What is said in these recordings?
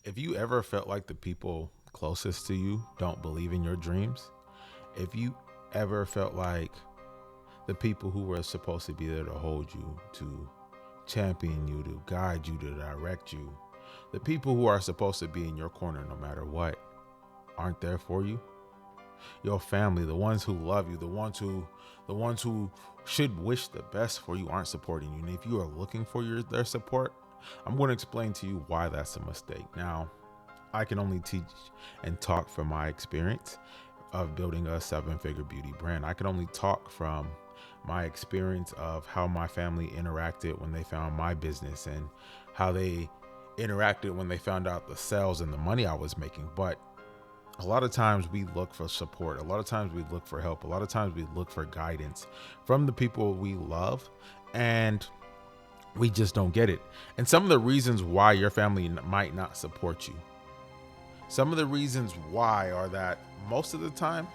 If you ever felt like the people closest to you don't believe in your dreams, if you ever felt like the people who were supposed to be there to hold you, to champion you, to guide you, to direct you, the people who are supposed to be in your corner no matter what, aren't there for you, your family, the ones who love you, the ones who should wish the best for you aren't supporting you. And if you are looking for their support, I'm going to explain to you why that's a mistake. Now, I can only teach and talk from my experience of building a seven-figure beauty brand. I can only talk from my experience of how my family interacted when they found my business and how they interacted when they found out the sales and the money I was making. But a lot of times we look for support. A lot of times we look for help. A lot of times we look for guidance from the people we love, and we just don't get it. And some of the reasons why your family might not support you, some of the reasons why are that most of the time,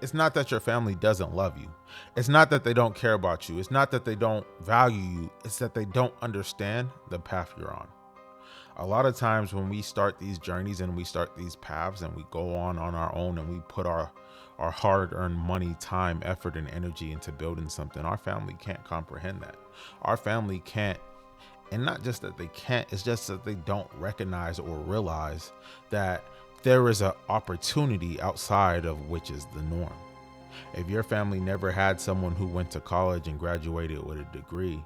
it's not that your family doesn't love you. It's not that they don't care about you. It's not that they don't value you. It's that they don't understand the path you're on. A lot of times when we start these journeys and we start these paths and we go on our own and we put our hard-earned money, time, effort, and energy into building something, our family can't comprehend that. Our family can't, and not just that they can't, it's just that they don't recognize or realize that there is an opportunity outside of which is the norm. If your family never had someone who went to college and graduated with a degree,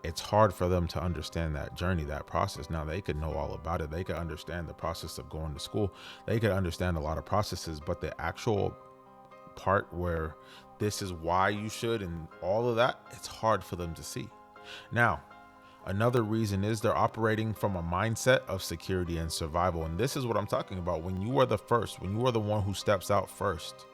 it's hard for them to understand that journey, that process. Now, they could know all about it. They could understand the process of going to school. They could understand a lot of processes, but the actual part where this is why you should and all of that, it's hard for them to see. Now, another reason is they're operating from a mindset of security and survival. And this is what I'm talking about. When you are the first, when you are the one who steps out first,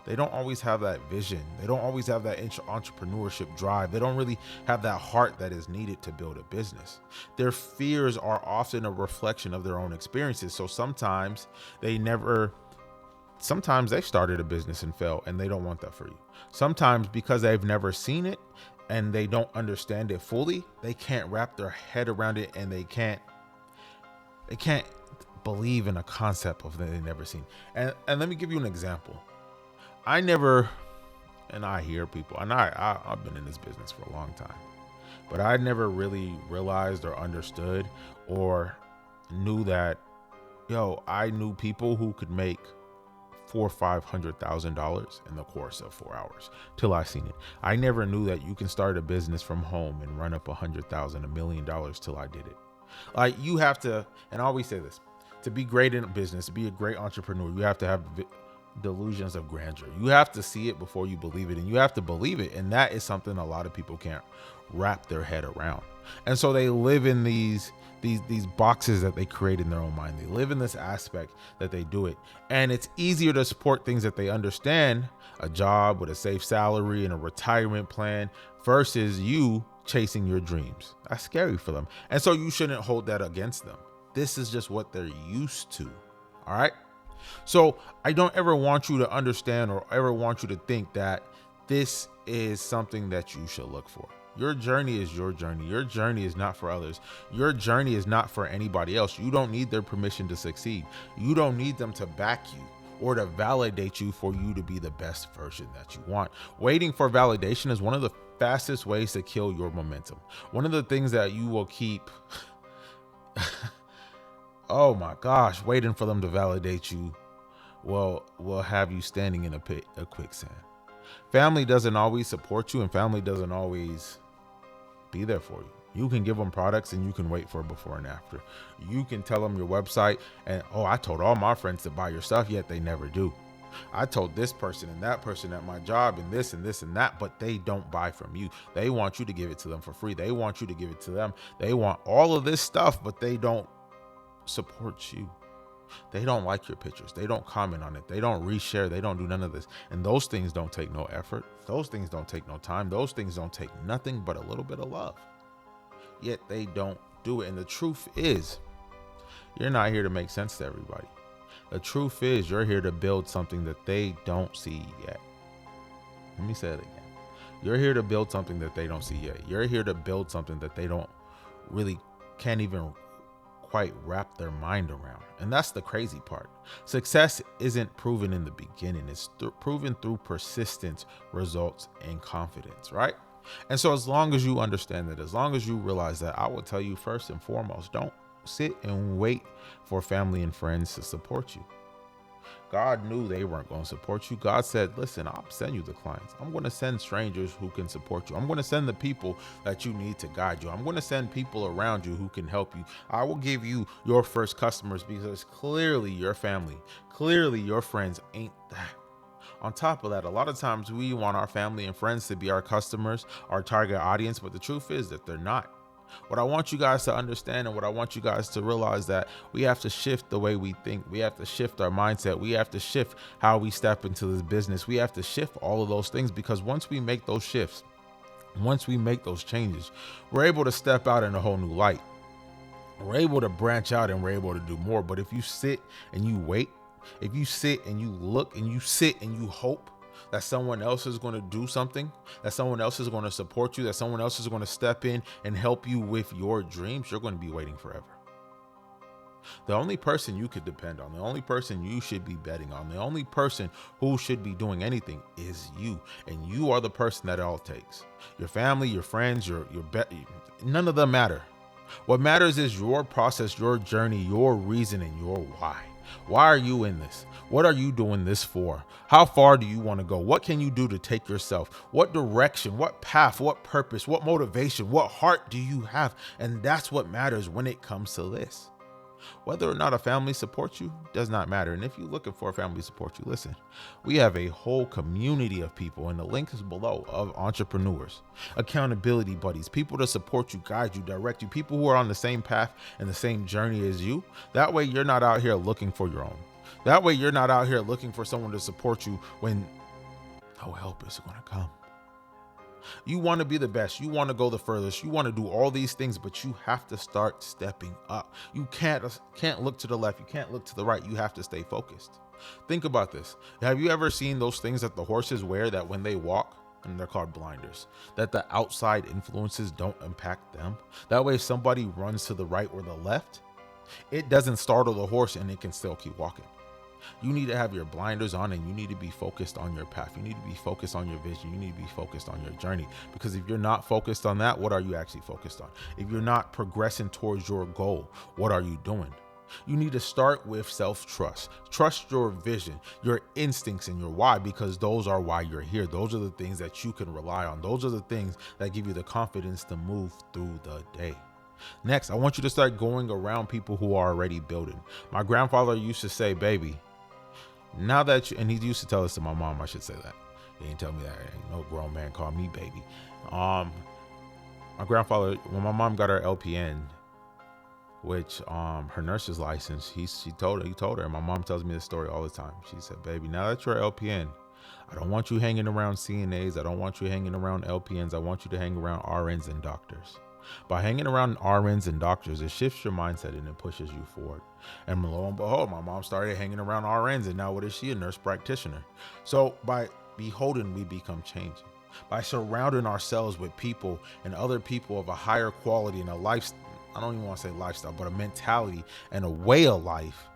they don't always have that vision. They don't always have that entrepreneurship drive. They don't really have that heart that is needed to build a business. Their fears are often a reflection of their own experiences. So sometimes they started a business and failed, and they don't want that for you. Sometimes because they've never seen it and they don't understand it fully, they can't wrap their head around it, and they can't believe in a concept of that they've never seen. And let me give you an example. I never, and I hear people, and I've been in this business for a long time, but I never really realized or understood or knew that, I knew people who could make $400,000-$500,000 in the course of 4 hours till I seen it. I never knew that you can start a business from home and run up $100,000, $1 million till I did it. Like, you have to, and I always say this, to be great in business, to be a great entrepreneur, you have to have delusions of grandeur. You have to see it before you believe it, and you have to believe it. And that is something a lot of people can't wrap their head around. And so they live in these boxes that they create in their own mind. They live in this aspect that they do it. And it's easier to support things that they understand, a job with a safe salary and a retirement plan, versus you chasing your dreams. That's scary for them. And so you shouldn't hold that against them. This is just what they're used to. All right. So I don't ever want you to understand or ever want you to think that this is something that you should look for. Your journey is your journey. Your journey is not for others. Your journey is not for anybody else. You don't need their permission to succeed. You don't need them to back you or to validate you for you to be the best version that you want. Waiting for validation is one of the fastest ways to kill your momentum. One of the things that you will keep oh my gosh, waiting for them to validate you will have you standing in a pit of quicksand. Family doesn't always support you, and family doesn't always be there for you. You can give them products and you can wait for before and after. You can tell them your website and, I told all my friends to buy your stuff, yet they never do. I told this person and that person at my job and this and that, but they don't buy from you. They want you to give it to them for free. They want you to give it to them. They want all of this stuff, but they don't support you. They don't like your pictures. They don't comment on it. They don't reshare. They don't do none of this. And those things don't take no effort. Those things don't take no time. Those things don't take nothing but a little bit of love. Yet they don't do it. And the truth is, you're not here to make sense to everybody. The truth is, you're here to build something that they don't see yet. Let me say it again. You're here to build something that they don't see yet. You're here to build something that they don't really can't even quite wrap their mind around. And that's the crazy part. Success isn't proven in the beginning. It's proven through persistence, results, and confidence, right? And so as long as you understand that, as long as you realize that, I will tell you first and foremost, don't sit and wait for family and friends to support you. God knew they weren't going to support you. God said, listen, I'll send you the clients. I'm going to send strangers who can support you. I'm going to send the people that you need to guide you. I'm going to send people around you who can help you. I will give you your first customers because clearly your family, clearly your friends ain't that. On top of that, a lot of times we want our family and friends to be our customers, our target audience, but the truth is that they're not. What I want you guys to understand and what I want you guys to realize that we have to shift the way we think. We have to shift our mindset. We have to shift how we step into this business. We have to shift all of those things because once we make those shifts, once we make those changes, we're able to step out in a whole new light. We're able to branch out and we're able to do more. But if you sit and you wait, if you sit and you look and you sit and you hope that someone else is going to do something, that someone else is going to support you, that someone else is going to step in and help you with your dreams, you're going to be waiting forever. The only person you could depend on, the only person you should be betting on, the only person who should be doing anything is you. And you are the person that it all takes. Your family, your friends, your none of them matter. What matters is your process, your journey, your reason, and your why. Why are you in this? What are you doing this for? How far do you want to go? What can you do to take yourself? What direction, what path, what purpose, what motivation, what heart do you have? And that's what matters when it comes to this. Whether or not a family supports you does not matter. And if you're looking for a family to support you, listen, we have a whole community of people, and the link is below, of entrepreneurs, accountability buddies, people to support you, guide you, direct you, people who are on the same path and the same journey as you. That way you're not out here looking for your own. That way you're not out here looking for someone to support you when no help is going to come. You want to be the best. You want to go the furthest. You want to do all these things, but you have to start stepping up. You can't look to the left. You can't look to the right. You have to stay focused. Think about this. Have you ever seen those things that the horses wear that when they walk, and they're called blinders, that the outside influences don't impact them? That way, if somebody runs to the right or the left, it doesn't startle the horse and it can still keep walking. You need to have your blinders on and you need to be focused on your path. You need to be focused on your vision. You need to be focused on your journey, because if you're not focused on that, what are you actually focused on? If you're not progressing towards your goal, what are you doing? You need to start with self-trust. Trust your vision, your instincts, and your why, because those are why you're here. Those are the things that you can rely on. Those are the things that give you the confidence to move through the day. Next, I want you to start going around people who are already building. My grandfather used to say, baby, now that you, and he used to tell this to my mom, I should say that. He didn't tell me that. Ain't no grown man called me baby. My grandfather, when my mom got her LPN, which her nurse's license, he told her, and my mom tells me this story all the time. She said, baby, now that you're LPN, I don't want you hanging around CNAs. I don't want you hanging around LPNs. I want you to hang around RNs and doctors. By hanging around RNs and doctors, it shifts your mindset and it pushes you forward. And lo and behold, my mom started hanging around RNs, and now what is she? A nurse practitioner. So by beholding, we become changing. By surrounding ourselves with people and other people of a higher quality and a lifestyle, I don't even want to say lifestyle, but a mentality and a way of life,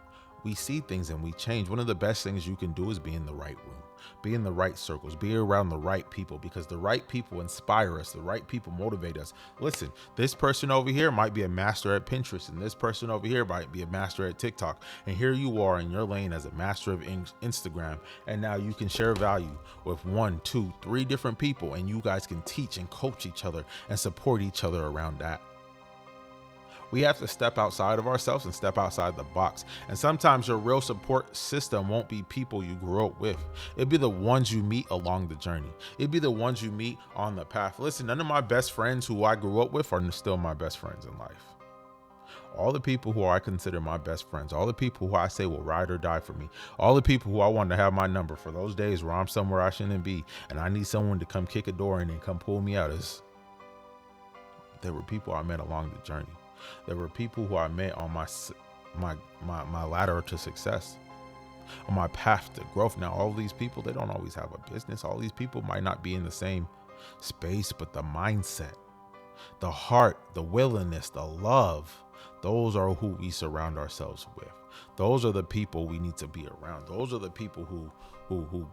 we see things and we change. One of the best things you can do is be in the right room, be in the right circles, be around the right people, because the right people inspire us. The right people motivate us. Listen, this person over here might be a master at Pinterest, and this person over here might be a master at TikTok. And here you are in your lane as a master of Instagram. And now you can share value with 1, 2, 3 different people, and you guys can teach and coach each other and support each other around that. We have to step outside of ourselves and step outside the box. And sometimes your real support system won't be people you grew up with. It'd be the ones you meet along the journey. It'd be the ones you meet on the path. Listen, none of my best friends who I grew up with are still my best friends in life. All the people who I consider my best friends, all the people who I say will ride or die for me, all the people who I want to have my number for those days where I'm somewhere I shouldn't be and I need someone to come kick a door in and come pull me out, there were people I met along the journey. There were people who I met on my ladder to success, on my path to growth. Now, all these people, they don't always have a business. All these people might not be in the same space, but the mindset, the heart, the willingness, the love, Those are who we surround ourselves with. Those are the people we need to be around. Those are the people who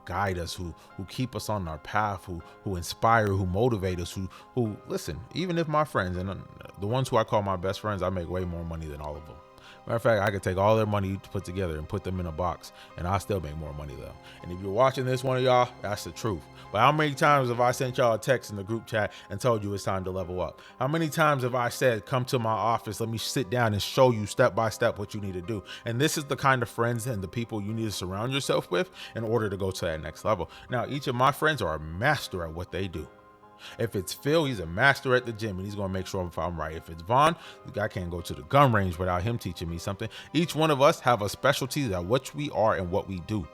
guide us, who keep us on our path, who inspire, who motivate us, who listen. Even if my friends, and the ones who I call my best friends, I make way more money than all of them. Matter of fact, I could take all their money to put together and put them in a box, and I still make more money though. And if you're watching this, one of y'all, that's the truth. But how many times have I sent y'all a text in the group chat and told you it's time to level up? How many times have I said, come to my office, let me sit down and show you step by step what you need to do? And this is the kind of friends and the people you need to surround yourself with in order to go to that next level. Now, each of my friends are a master at what they do. If it's Phil, he's a master at the gym and he's going to make sure if I'm right. If it's Vaughn, the guy can't go to the gun range without him teaching me something. Each one of us have a specialty that what we are and what we do.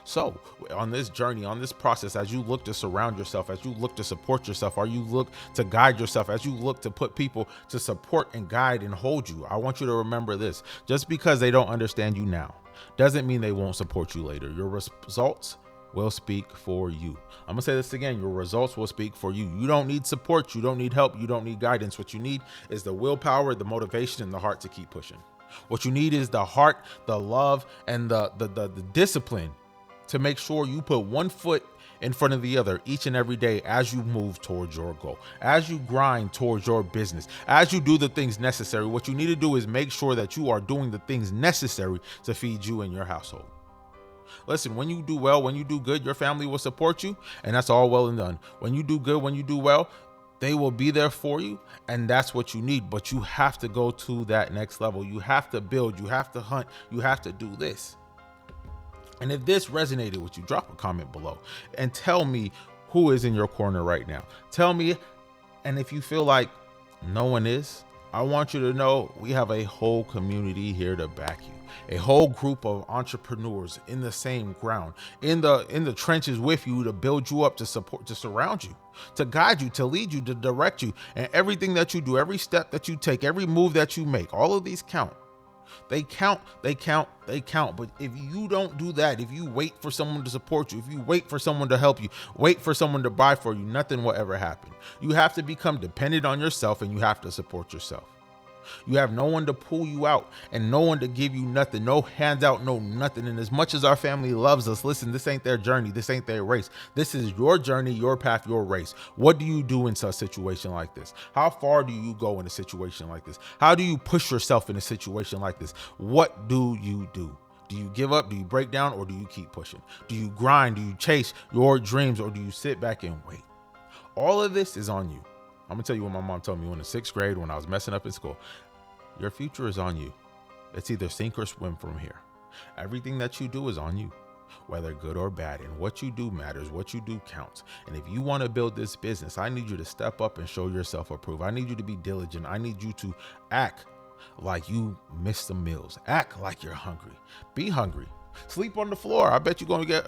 So on this journey, on this process, as you look to surround yourself, as you look to support yourself, or you look to guide yourself, as you look to put people to support and guide and hold you, I want you to remember this. Just because they don't understand you now doesn't mean they won't support you later. Your results will speak for you. I'm gonna say this again. Your results will speak for you. You don't need support. You don't need help. You don't need guidance. What you need is the willpower, the motivation, and the heart to keep pushing. What you need is the heart, the love, and the discipline to make sure you put one foot in front of the other each and every day as you move towards your goal, as you grind towards your business, as you do the things necessary. What you need to do is make sure that you are doing the things necessary to feed you and your household. Listen, when you do well, when you do good, your family will support you, and that's all well and done. When you do good, when you do well, they will be there for you, and that's what you need. But you have to go to that next level. You have to build, you have to hunt, you have to do this. And if this resonated with you, drop a comment below and tell me who is in your corner right now. Tell me, and if you feel like no one is, I want you to know we have a whole community here to back you. A whole group of entrepreneurs in the same ground, in the trenches with you to build you up, to support, to surround you, to guide you, to lead you, to direct you. And everything that you do, every step that you take, every move that you make, all of these count. They count. But if you don't do that, if you wait for someone to support you, if you wait for someone to help you, wait for someone to buy for you, nothing will ever happen. You have to become dependent on yourself, and you have to support yourself. You have no one to pull you out and no one to give you nothing, no handout, no nothing. And as much as our family loves us, listen, this ain't their journey. This ain't their race. This is your journey, your path, your race. What do you do in a situation like this? How far do you go in a situation like this? How do you push yourself in a situation like this? What do you do? Do you give up? Do you break down? Or do you keep pushing? Do you grind? Do you chase your dreams? Or do you sit back and wait? All of this is on you. I'm gonna tell you what my mom told me in the 6th grade when I was messing up in school. Your future is on you. It's either sink or swim from here. Everything that you do is on you, whether good or bad. And what you do matters. What you do counts. And if you want to build this business, I need you to step up and show yourself approved. I need you to be diligent. I need you to act like you missed the meals. Act like you're hungry. Be hungry. Sleep on the floor. I bet you're going to get...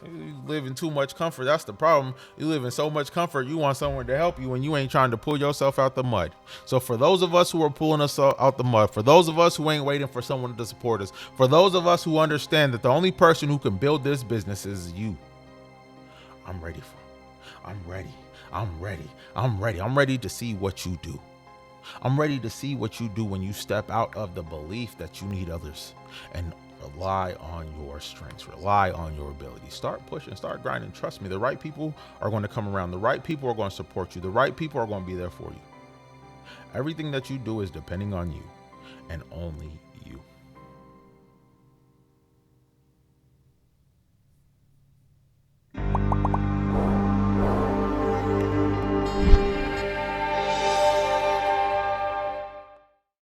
You live in too much comfort. That's the problem. You live in so much comfort. You want someone to help you when you ain't trying to pull yourself out the mud. So for those of us who are pulling us out the mud, for those of us who ain't waiting for someone to support us, for those of us who understand that the only person who can build this business is you, I'm ready. I'm ready to see what you do. I'm ready to see what you do when you step out of the belief that you need others and rely on your strengths, rely on your ability. Start pushing, start grinding. Trust me, the right people are going to come around. The right people are going to support you. The right people are going to be there for you. Everything that you do is depending on you and only